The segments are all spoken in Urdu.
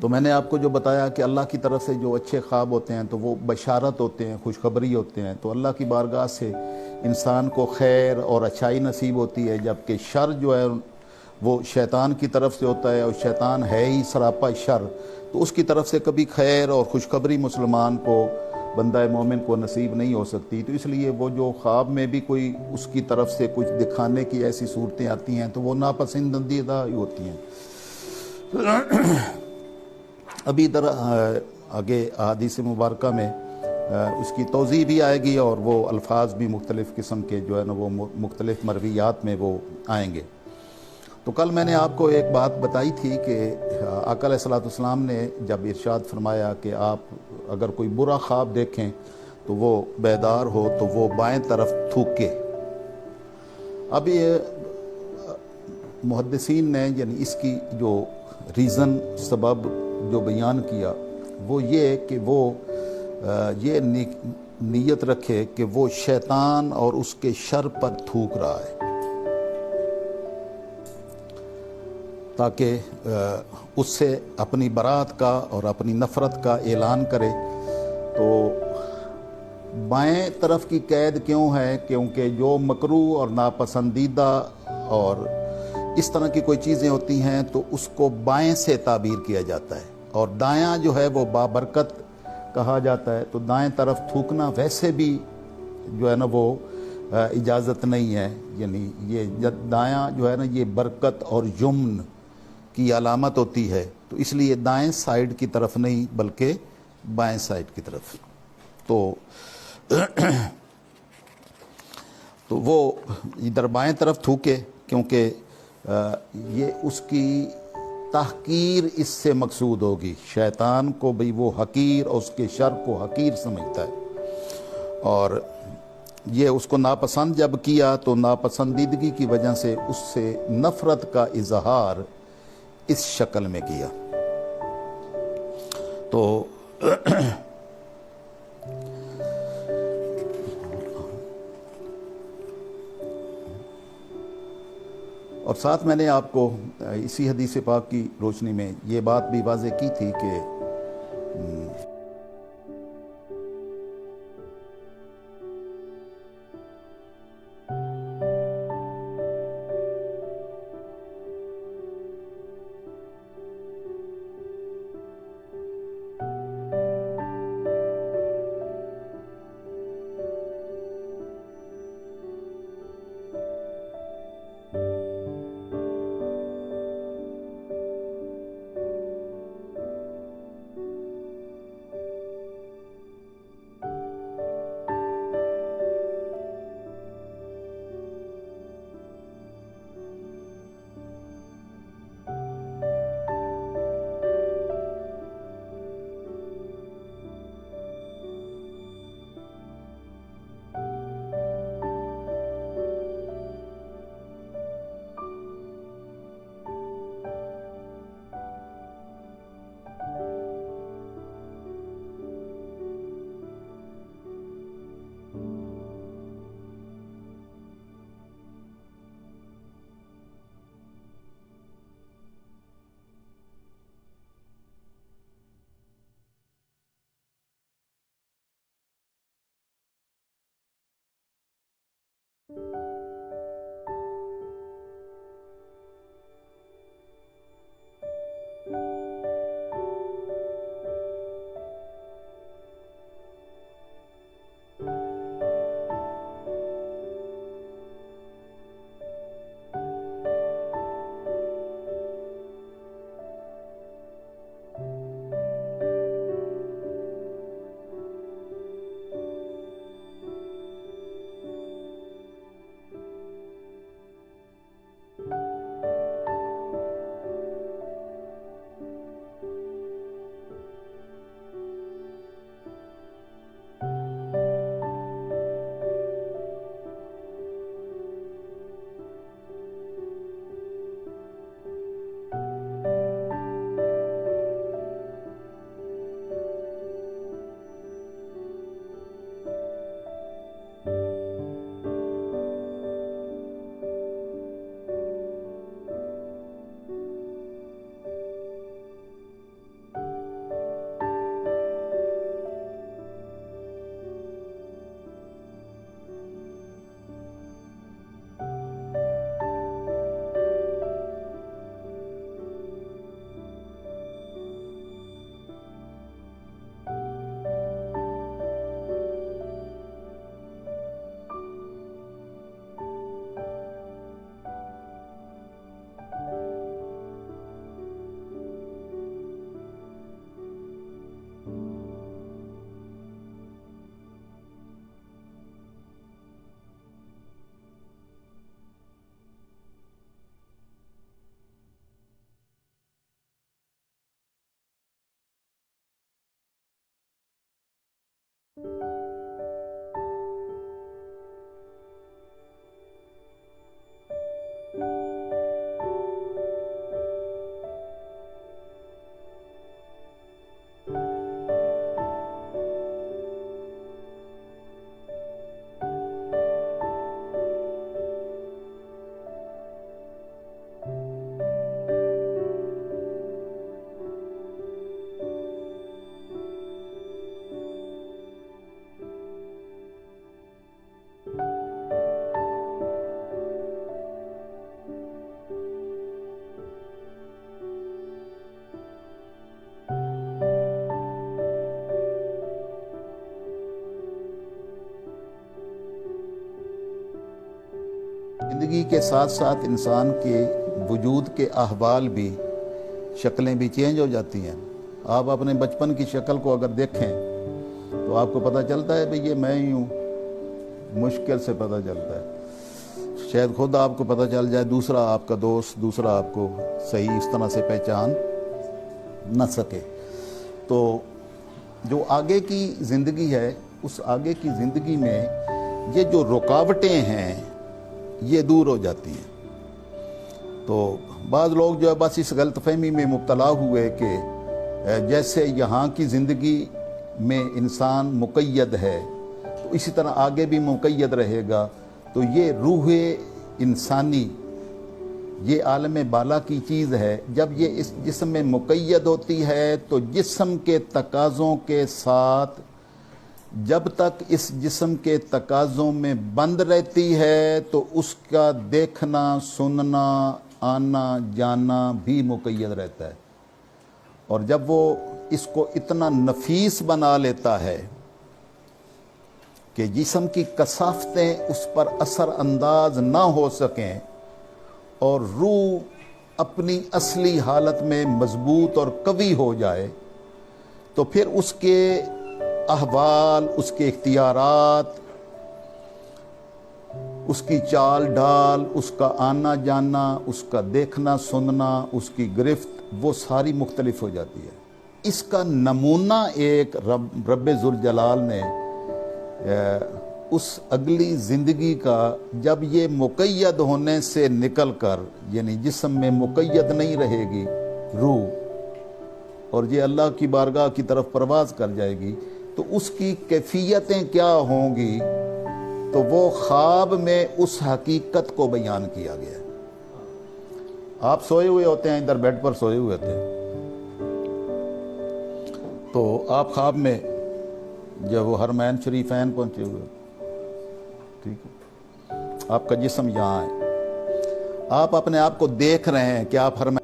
تو میں نے آپ کو جو بتایا کہ اللہ کی طرف سے جو اچھے خواب ہوتے ہیں تو وہ بشارت ہوتے ہیں، خوشخبری ہوتے ہیں، تو اللہ کی بارگاہ سے انسان کو خیر اور اچھائی نصیب ہوتی ہے، جبکہ شر جو ہے وہ شیطان کی طرف سے ہوتا ہے، اور شیطان ہے ہی سراپا شر، تو اس کی طرف سے کبھی خیر اور خوشخبری مسلمان کو، بندہ مومن کو نصیب نہیں ہو سکتی۔ تو اس لیے وہ جو خواب میں بھی کوئی اس کی طرف سے کچھ دکھانے کی ایسی صورتیں آتی ہیں تو وہ ناپسندیدہ ہی ہوتی ہیں۔ ابھی ادھر آگے احادیث مبارکہ میں اس کی توضیح بھی آئے گی، اور وہ الفاظ بھی مختلف قسم کے جو ہے نا وہ مختلف مرویات میں وہ آئیں گے۔ تو کل میں نے آپ کو ایک بات بتائی تھی کہ آقا علیہ الصلوۃ والسلام نے جب ارشاد فرمایا کہ آپ اگر کوئی برا خواب دیکھیں تو وہ بیدار ہو تو وہ بائیں طرف تھوکے۔ اب یہ محدثین نے یعنی اس کی جو ریزن، سبب جو بیان کیا وہ یہ کہ وہ یہ نیت رکھے کہ وہ شیطان اور اس کے شر پر تھوک رہا ہے، تاکہ اس سے اپنی برات کا اور اپنی نفرت کا اعلان کرے۔ تو بائیں طرف کی قید کیوں ہے؟ کیونکہ جو مکروہ اور ناپسندیدہ اور اس طرح کی کوئی چیزیں ہوتی ہیں تو اس کو بائیں سے تعبیر کیا جاتا ہے، اور دایاں جو ہے وہ بابرکت کہا جاتا ہے۔ تو دائیں طرف تھوکنا ویسے بھی جو ہے نا وہ اجازت نہیں ہے، یعنی یہ دایاں جو ہے نا یہ برکت اور یمن کی علامت ہوتی ہے، تو اس لیے دائیں سائیڈ کی طرف نہیں بلکہ بائیں سائیڈ کی طرف۔ تو وہ ادھر بائیں طرف تھوکے، کیونکہ یہ اس کی تحقیر اس سے مقصود ہوگی۔ شیطان کو بھی وہ حقیر اور اس کے شر کو حقیر سمجھتا ہے، اور یہ اس کو ناپسند جب کیا تو ناپسندیدگی کی وجہ سے اس سے نفرت کا اظہار اس شکل میں کیا۔ تو اور ساتھ میں نے آپ کو اسی حدیث پاک کی روشنی میں یہ بات بھی واضح کی تھی کہ زندگی کے ساتھ ساتھ انسان کے وجود کے احوال بھی، شکلیں بھی چینج ہو جاتی ہیں۔ آپ اپنے بچپن کی شکل کو اگر دیکھیں تو آپ کو پتہ چلتا ہے بھئی یہ میں ہی ہوں، مشکل سے پتہ چلتا ہے۔ شاید خود آپ کو پتہ چل جائے، دوسرا آپ کا دوست، دوسرا آپ کو صحیح اس طرح سے پہچان نہ سکے۔ تو جو آگے کی زندگی ہے، اس آگے کی زندگی میں یہ جو رکاوٹیں ہیں یہ دور ہو جاتی ہیں۔ تو بعض لوگ جو ہے بس اس غلط فہمی میں مبتلا ہوئے کہ جیسے یہاں کی زندگی میں انسان مقید ہے تو اسی طرح آگے بھی مقید رہے گا۔ تو یہ روح انسانی، یہ عالم بالا کی چیز ہے۔ جب یہ اس جسم میں مقید ہوتی ہے تو جسم کے تقاضوں کے ساتھ جب تک اس جسم کے تقاضوں میں بند رہتی ہے تو اس کا دیکھنا، سننا، آنا جانا بھی مقید رہتا ہے۔ اور جب وہ اس کو اتنا نفیس بنا لیتا ہے کہ جسم کی کثافتیں اس پر اثر انداز نہ ہو سکیں اور روح اپنی اصلی حالت میں مضبوط اور قوی ہو جائے، تو پھر اس کے احوال، اس کے اختیارات، اس کی چال ڈال، اس کا آنا جانا، اس کا دیکھنا سننا، اس کی گرفت، وہ ساری مختلف ہو جاتی ہے۔ اس کا نمونہ ایک رب ذوالجلال نے اس اگلی زندگی کا، جب یہ مقید ہونے سے نکل کر، یعنی جسم میں مقید نہیں رہے گی روح، اور یہ اللہ کی بارگاہ کی طرف پرواز کر جائے گی، تو اس کی کیفیتیں کیا ہوں گی، تو وہ خواب میں اس حقیقت کو بیان کیا گیا ہے۔ آپ سوئے ہوئے ہوتے ہیں، ادھر بیڈ پر سوئے ہوئے ہوتے ہیں، تو آپ خواب میں جب وہ حرمین شریفین پہنچے ہوئے، ٹھیک ہے، آپ کا جسم یہاں ہے، آپ اپنے آپ کو دیکھ رہے ہیں کہ آپ حرمین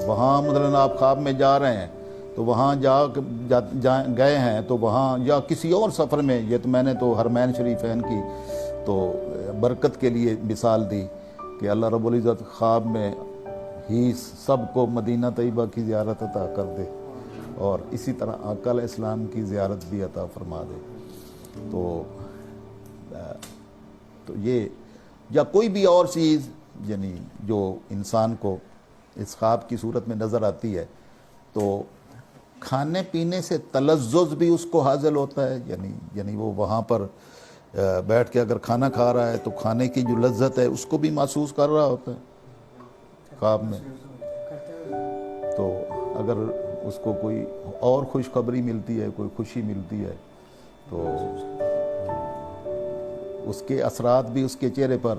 وہاں مثلا آپ خواب میں جا رہے ہیں تو وہاں گئے ہیں تو وہاں یا کسی اور سفر میں، یہ تو میں نے تو حرمین شریفین کی تو برکت کے لیے مثال دی کہ اللہ رب العزت خواب میں ہی سب کو مدینہ طیبہ کی زیارت عطا کر دے اور اسی طرح آقا علیہ السلام کی زیارت بھی عطا فرما دے. تو یہ یا کوئی بھی اور چیز یعنی جو انسان کو اس خواب کی صورت میں نظر آتی ہے، تو کھانے پینے سے تلذذ بھی اس کو حاصل ہوتا ہے، یعنی وہ وہاں پر بیٹھ کے اگر کھانا کھا رہا ہے تو کھانے کی جو لذت ہے اس کو بھی محسوس کر رہا ہوتا ہے خواب میں. تو اگر اس کو کوئی اور خوشخبری ملتی ہے، کوئی خوشی ملتی ہے، تو اس کے اثرات بھی اس کے چہرے پر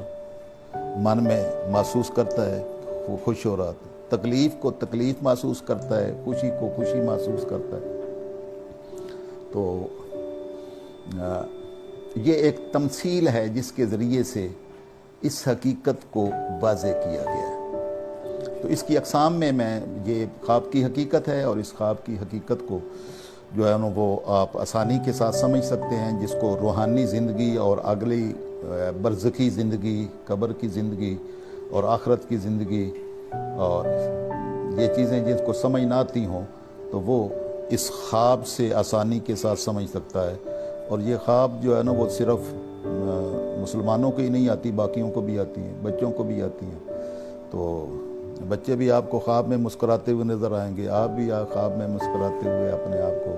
من میں محسوس کرتا ہے، وہ خوش ہو رہا تھا. تکلیف کو تکلیف محسوس کرتا ہے، خوشی کو خوشی محسوس کرتا ہے. تو یہ ایک تمثیل ہے جس کے ذریعے سے اس حقیقت کو واضح کیا گیا ہے. تو اس کی اقسام میں یہ خواب کی حقیقت ہے، اور اس خواب کی حقیقت کو جو ہے وہ آپ آسانی کے ساتھ سمجھ سکتے ہیں، جس کو روحانی زندگی اور اگلی برزخی زندگی، قبر کی زندگی اور آخرت کی زندگی اور یہ چیزیں جس کو سمجھ نہ آتی ہوں تو وہ اس خواب سے آسانی کے ساتھ سمجھ سکتا ہے. اور یہ خواب جو ہے نا وہ صرف مسلمانوں کو ہی نہیں آتی، باقیوں کو بھی آتی ہیں، بچوں کو بھی آتی ہیں. تو بچے بھی آپ کو خواب میں مسکراتے ہوئے نظر آئیں گے، آپ بھی خواب میں مسکراتے ہوئے اپنے آپ کو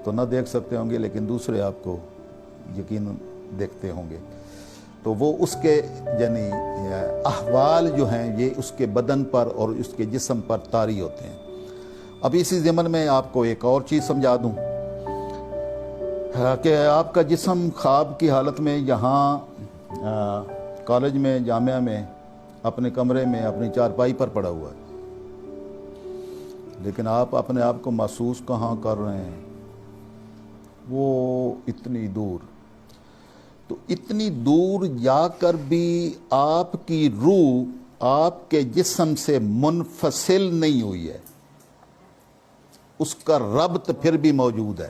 تو نہ دیکھ سکتے ہوں گے، لیکن دوسرے آپ کو یقیناً دیکھتے ہوں گے. تو وہ اس کے یعنی احوال جو ہیں یہ اس کے بدن پر اور اس کے جسم پر طاری ہوتے ہیں. اب اسی ضمن میں آپ کو ایک اور چیز سمجھا دوں کہ آپ کا جسم خواب کی حالت میں یہاں کالج میں، جامعہ میں، اپنے کمرے میں اپنی چارپائی پر پڑا ہوا ہے، لیکن آپ اپنے آپ کو محسوس کہاں کر رہے ہیں؟ وہ اتنی دور. تو اتنی دور جا کر بھی آپ کی روح آپ کے جسم سے منفصل نہیں ہوئی ہے، اس کا ربط پھر بھی موجود ہے.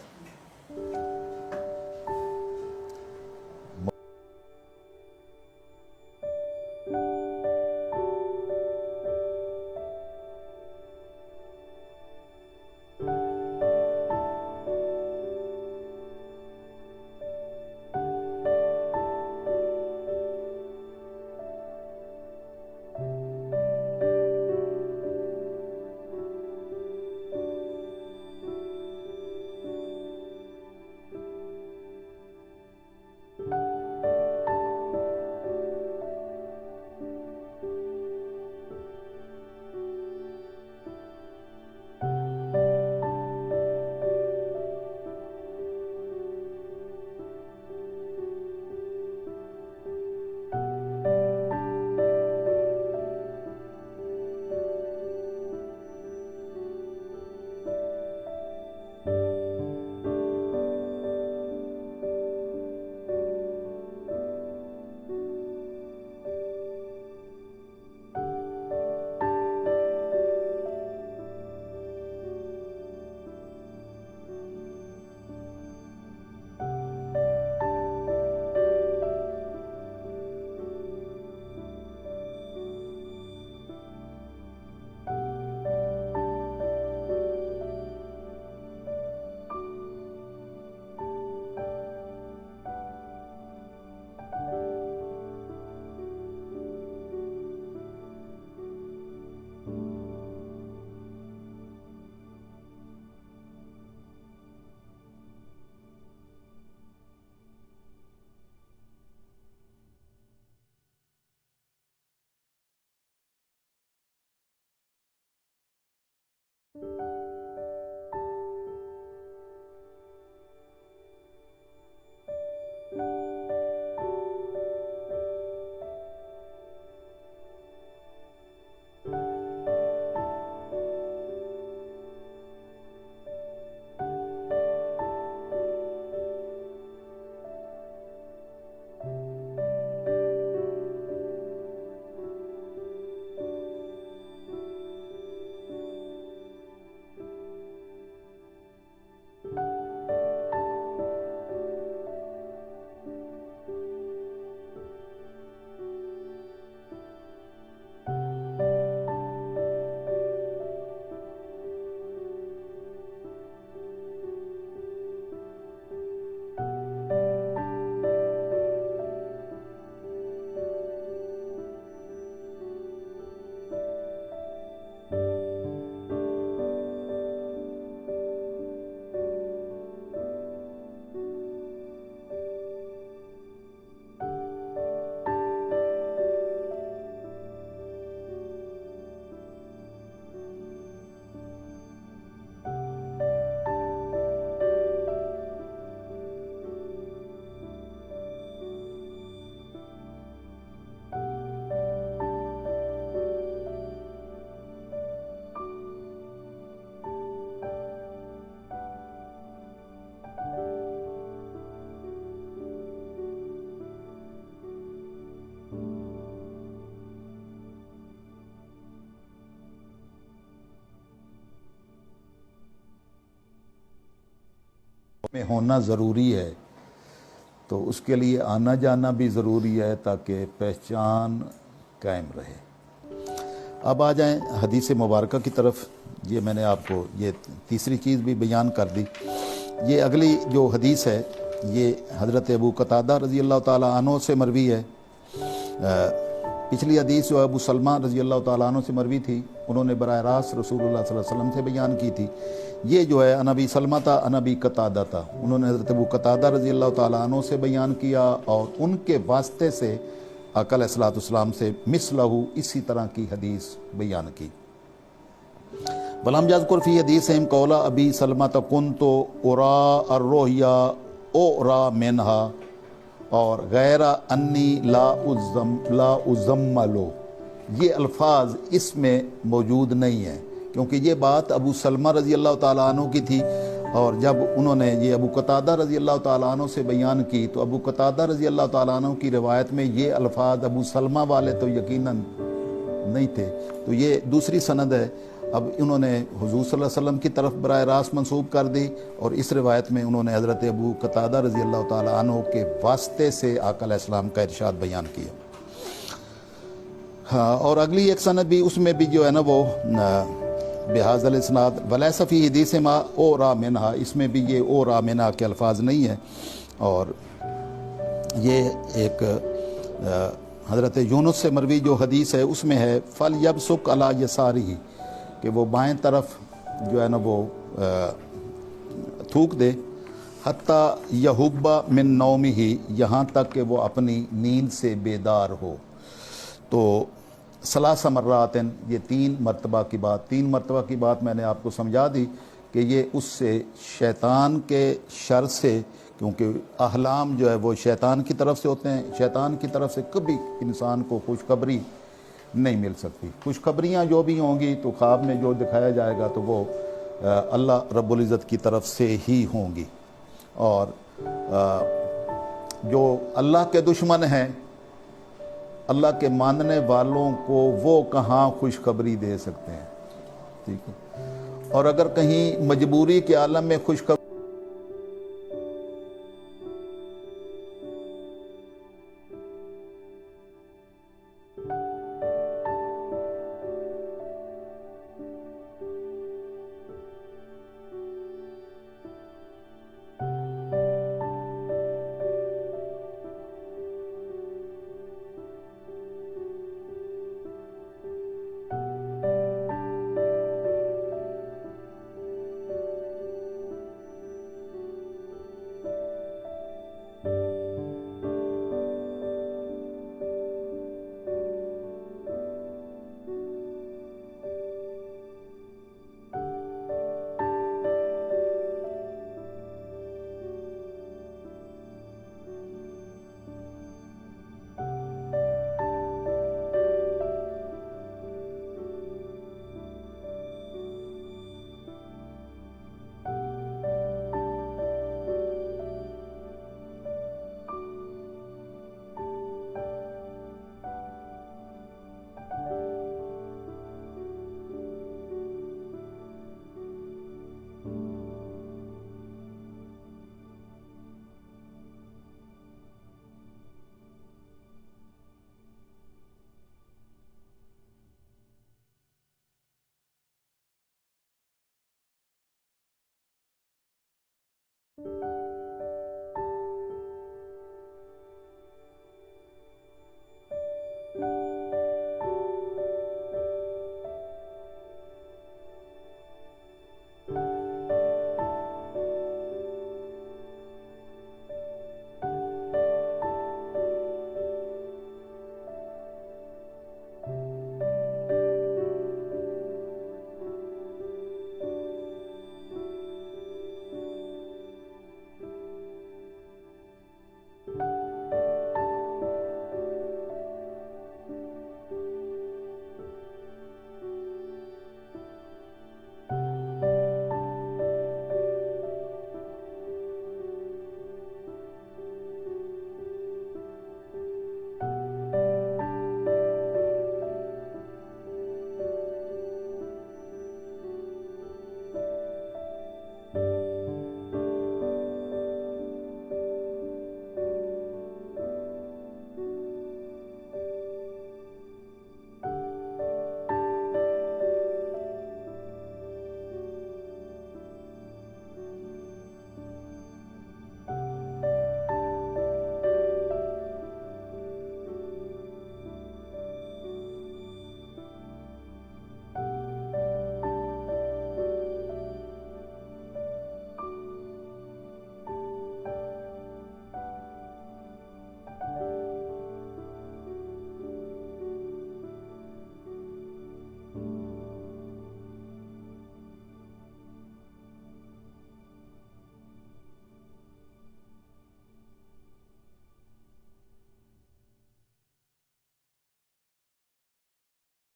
میں ہونا ضروری ہے تو اس کے لیے آنا جانا بھی ضروری ہے تاکہ پہچان قائم رہے۔ اب آ جائیں حدیث مبارکہ کی طرف۔ یہ میں نے آپ کو یہ تیسری چیز بھی بیان کر دی۔ یہ اگلی جو حدیث ہے یہ حضرت ابو قتادہ رضی اللہ تعالیٰ عنہ سے مروی ہے۔ پچھلی حدیث جو ابو سلمہ رضی اللہ تعالیٰ عنہ سے مروی تھی، انہوں نے براہ راست رسول اللہ صلی اللہ علیہ وسلم سے بیان کی تھی۔ یہ جو ہے نبی سلمہ تھا، نبی قتادہ تھا، انہوں نے حضرت ابو قتادہ رضی اللہ تعالیٰ عنہ سے بیان کیا اور ان کے واسطے سے آقا علیہ الصلوۃ والسلام سے مثلہ اسی طرح کی حدیث بیان کی۔ ولم یذکر فی حدیثہم قول ابی سلمہ کنت ارا الرؤیا اورا منہا اور غیر انی لا ازملو، یہ الفاظ اس میں موجود نہیں ہیں، کیونکہ یہ بات ابو سلمہ رضی اللہ تعالیٰ عنہ کی تھی، اور جب انہوں نے یہ ابو قتادہ رضی اللہ تعالیٰ عنہ سے بیان کی تو ابو قتادہ رضی اللہ تعالیٰ عنہ کی روایت میں یہ الفاظ ابو سلمہ والے تو یقیناً نہیں تھے، تو یہ دوسری سند ہے۔ اب انہوں نے حضور صلی اللہ علیہ وسلم کی طرف براہ راست منسوب کر دی، اور اس روایت میں انہوں نے حضرت ابو قتادہ رضی اللہ تعالیٰ عنہ کے واسطے سے آقا علیہ السلام کا ارشاد بیان کیا۔ ہاں، اور اگلی ایک سند بھی اس میں بھی جو ہے نا وہ بہذا الاسناد ولیس فی حدیثہما اورا منہا، اس میں بھی یہ اورا منہا کے الفاظ نہیں ہیں۔ اور یہ ایک حضرت یونس سے مروی جو حدیث ہے اس میں ہے فَلْيَبْصُقْ عَلَى يَسَارِهِ، کہ وہ بائیں طرف جو ہے نا وہ تھوک دے، حتیٰ یحب من نومہ، یہاں تک کہ وہ اپنی نیند سے بیدار ہو۔ تو ثلاث مرات، یہ تین مرتبہ کی بات میں نے آپ کو سمجھا دی کہ یہ اس سے شیطان کے شر سے، کیونکہ احلام جو ہے وہ شیطان کی طرف سے ہوتے ہیں، شیطان کی طرف سے کبھی انسان کو خوشخبری نہیں مل سکتی۔ خوشخبریاں جو بھی ہوں گی تو خواب میں جو دکھایا جائے گا تو وہ اللہ رب العزت کی طرف سے ہی ہوں گی، اور جو اللہ کے دشمن ہیں، اللہ کے ماننے والوں کو وہ کہاں خوشخبری دے سکتے ہیں، ٹھیک ہے۔ اور اگر کہیں مجبوری کے عالم میں خوشخبری